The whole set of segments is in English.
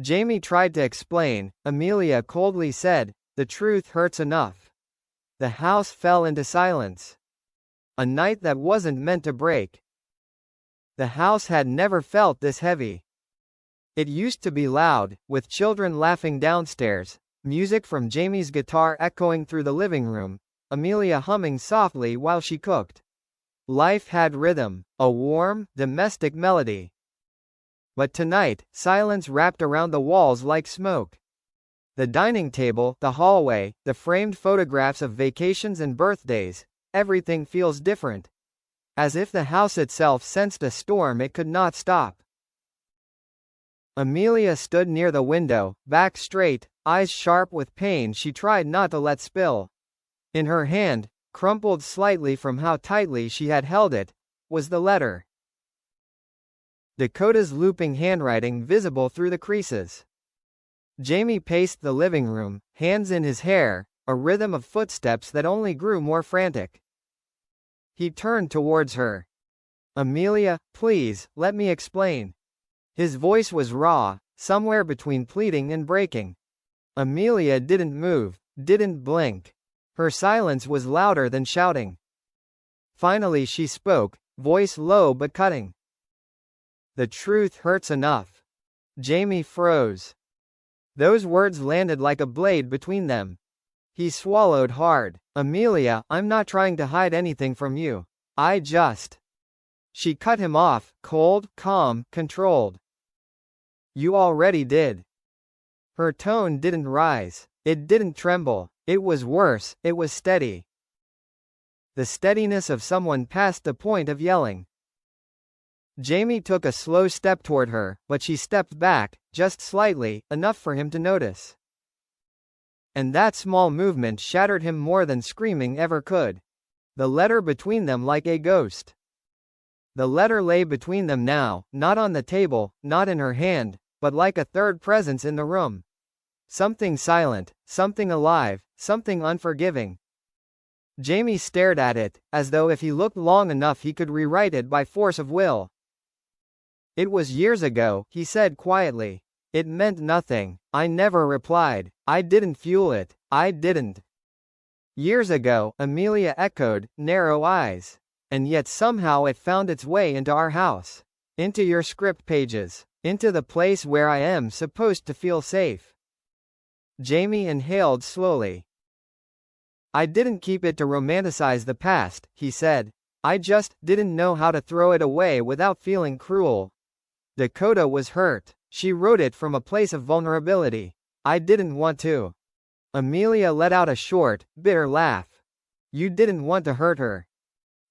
Jamie tried to explain. Amelia coldly said, "The truth hurts enough." The house fell into silence. A night that wasn't meant to break. The house had never felt this heavy. It used to be loud, with children laughing downstairs, music from Jamie's guitar echoing through the living room, Amelia humming softly while she cooked. Life had rhythm, a warm, domestic melody. But tonight, silence wrapped around the walls like smoke. The dining table, the hallway, the framed photographs of vacations and birthdays, everything feels different. As if the house itself sensed a storm it could not stop. Amelia stood near the window, back straight, eyes sharp with pain she tried not to let spill. In her hand, crumpled slightly from how tightly she had held it, was the letter. Dakota's looping handwriting visible through the creases. Jamie paced the living room, hands in his hair, a rhythm of footsteps that only grew more frantic. He turned towards her. "Amelia, please, let me explain." His voice was raw, somewhere between pleading and breaking. Amelia didn't move, didn't blink. Her silence was louder than shouting. Finally she spoke, voice low but cutting. "The truth hurts enough." Jamie froze. Those words landed like a blade between them. He swallowed hard. "Amelia, I'm not trying to hide anything from you. I just..." She cut him off, cold, calm, controlled. "You already did." Her tone didn't rise. It didn't tremble. It was worse, it was steady. The steadiness of someone past the point of yelling. Jamie took a slow step toward her, but she stepped back, just slightly, enough for him to notice. And that small movement shattered him more than screaming ever could. The letter between them like a ghost. The letter lay between them now, not on the table, not in her hand, but like a third presence in the room. Something silent, something alive, something unforgiving. Jamie stared at it, as though if he looked long enough he could rewrite it by force of will. "It was years ago," he said quietly. "It meant nothing. I never replied. I didn't fuel it. I didn't." "Years ago," Amelia echoed, narrow eyes. "And yet somehow it found its way into our house. Into your script pages. Into the place where I am supposed to feel safe." Jamie inhaled slowly. "I didn't keep it to romanticize the past," he said. "I just didn't know how to throw it away without feeling cruel. Dakota was hurt. She wrote it from a place of vulnerability. I didn't want to." Amelia let out a short, bitter laugh. "You didn't want to hurt her."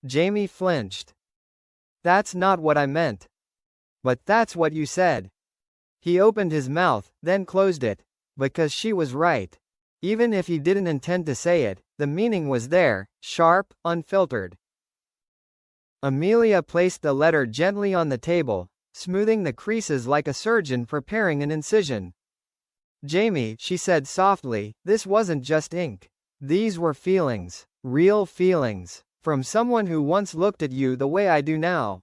Jamie flinched. "That's not what I meant." "But that's what you said." He opened his mouth, then closed it. Because she was right. Even if he didn't intend to say it, the meaning was there, sharp, unfiltered. Amelia placed the letter gently on the table, smoothing the creases like a surgeon preparing an incision. "Jamie," she said softly, "this wasn't just ink. These were feelings. Real feelings. From someone who once looked at you the way I do now."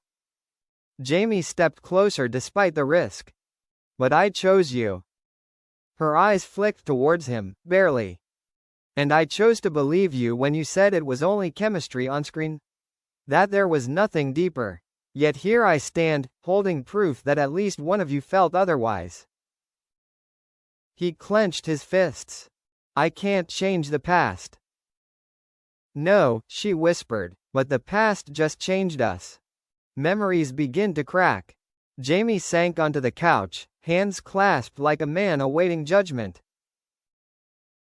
Jamie stepped closer despite the risk. "But I chose you." Her eyes flicked towards him, barely. "And I chose to believe you when you said it was only chemistry on screen. That there was nothing deeper. Yet here I stand, holding proof that at least one of you felt otherwise." He clenched his fists. "I can't change the past." "No," she whispered, "but the past just changed us. Memories begin to crack." Jamie sank onto the couch, hands clasped like a man awaiting judgment.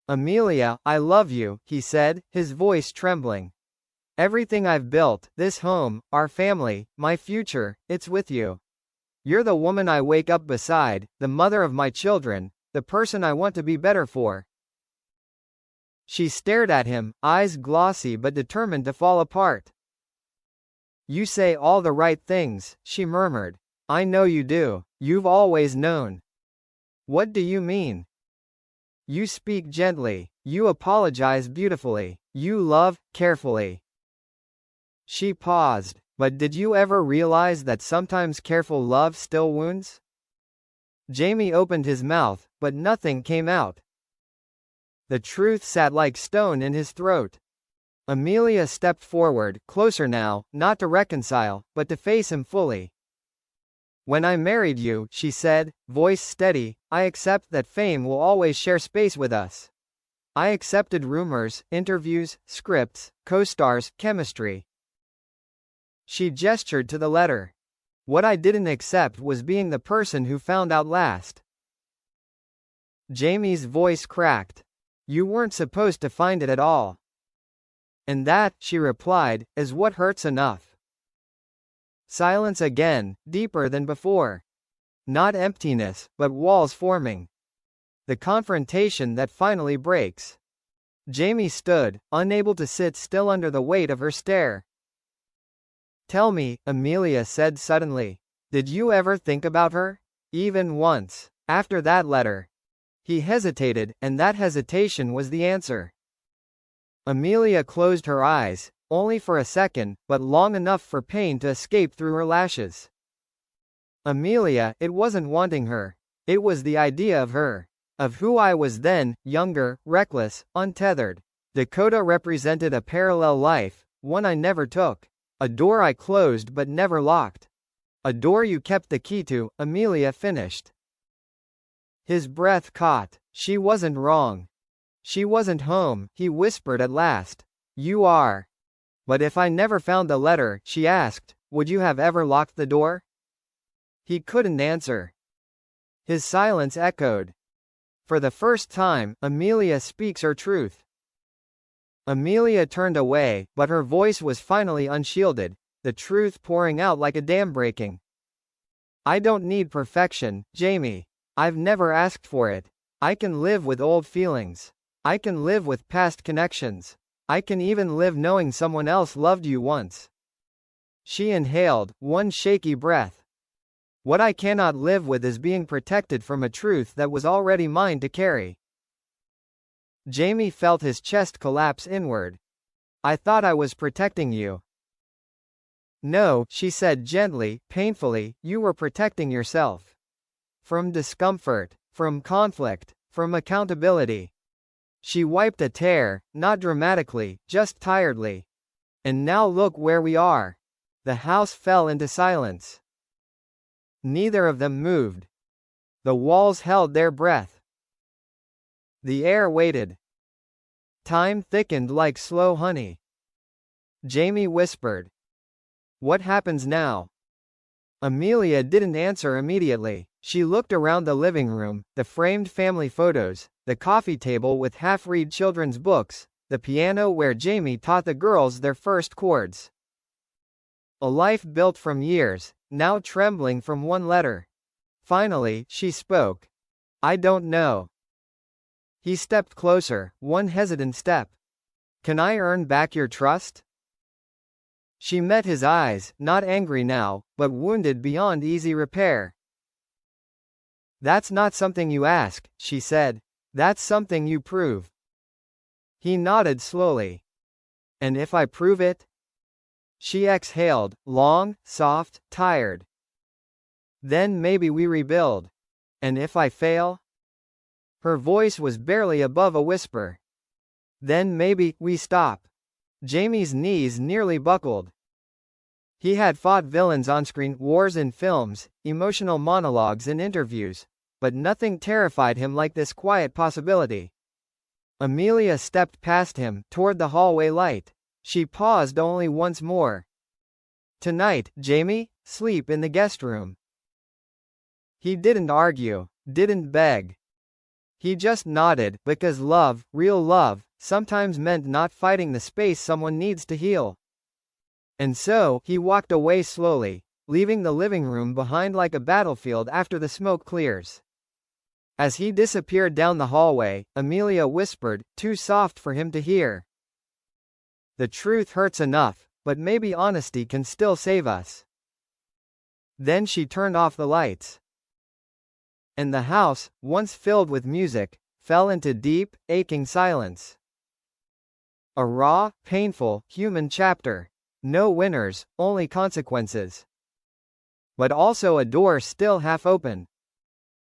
"Amelia, I love you," he said, his voice trembling. "Everything I've built, this home, our family, my future, it's with you. You're the woman I wake up beside, the mother of my children, the person I want to be better for." She stared at him, eyes glossy but determined to fall apart. "You say all the right things," she murmured. "I know you do. You've always known." "What do you mean?" "You speak gently. You apologize beautifully. You love, carefully." She paused. "But did you ever realize that sometimes careful love still wounds?" Jamie opened his mouth, but nothing came out. The truth sat like stone in his throat. Amelia stepped forward, closer now, not to reconcile, but to face him fully. "When I married you," she said, voice steady, "I accept that fame will always share space with us. I accepted rumors, interviews, scripts, co-stars, chemistry." She gestured to the letter. "What I didn't accept was being the person who found out last." Jamie's voice cracked. "You weren't supposed to find it at all." "And that," she replied, "is what hurts enough." Silence again, deeper than before. Not emptiness, but walls forming. The confrontation that finally breaks. Jamie stood, unable to sit still under the weight of her stare. "Tell me," Amelia said suddenly, "did you ever think about her? Even once? After that letter?" He hesitated, and that hesitation was the answer. Amelia closed her eyes, only for a second, but long enough for pain to escape through her lashes. Amelia, it wasn't wanting her. It was the idea of her. Of who I was then, younger, reckless, untethered. Dakota represented a parallel life, one I never took. A door I closed but never locked. A door you kept the key to, Amelia finished. His breath caught. She wasn't wrong. She wasn't home, he whispered at last. You are. But if I never found the letter, she asked, would you have ever locked the door? He couldn't answer. His silence echoed. For the first time, Amelia speaks her truth. Amelia turned away, but her voice was finally unshielded, the truth pouring out like a dam breaking. I don't need perfection, Jamie. I've never asked for it. I can live with old feelings. I can live with past connections. I can even live knowing someone else loved you once. She inhaled, one shaky breath. What I cannot live with is being protected from a truth that was already mine to carry. Jamie felt his chest collapse inward. I thought I was protecting you. No, she said gently, painfully, you were protecting yourself. From discomfort, from conflict, from accountability. She wiped a tear, not dramatically, just tiredly. And now look where we are. The house fell into silence. Neither of them moved. The walls held their breath. The air waited. Time thickened like slow honey. Jamie whispered. What happens now? Amelia didn't answer immediately. She looked around the living room, the framed family photos, the coffee table with half-read children's books, the piano where Jamie taught the girls their first chords. A life built from years, now trembling from one letter. Finally, she spoke. I don't know. He stepped closer, one hesitant step. Can I earn back your trust? She met his eyes, not angry now, but wounded beyond easy repair. That's not something you ask, she said. That's something you prove. He nodded slowly. And if I prove it? She exhaled, long, soft, tired. Then maybe we rebuild. And if I fail? Her voice was barely above a whisper. Then maybe we stop. Jamie's knees nearly buckled. He had fought villains on screen, wars in films, emotional monologues in interviews, but nothing terrified him like this quiet possibility. Amelia stepped past him, toward the hallway light. She paused only once more. Tonight, Jamie, sleep in the guest room. He didn't argue, didn't beg. He just nodded, because love, real love, sometimes meant not fighting the space someone needs to heal. And so, he walked away slowly, leaving the living room behind like a battlefield after the smoke clears. As he disappeared down the hallway, Amelia whispered, too soft for him to hear. The truth hurts enough, but maybe honesty can still save us. Then she turned off the lights. And the house, once filled with music, fell into deep, aching silence. A raw, painful, human chapter. No winners, only consequences. But also a door still half open.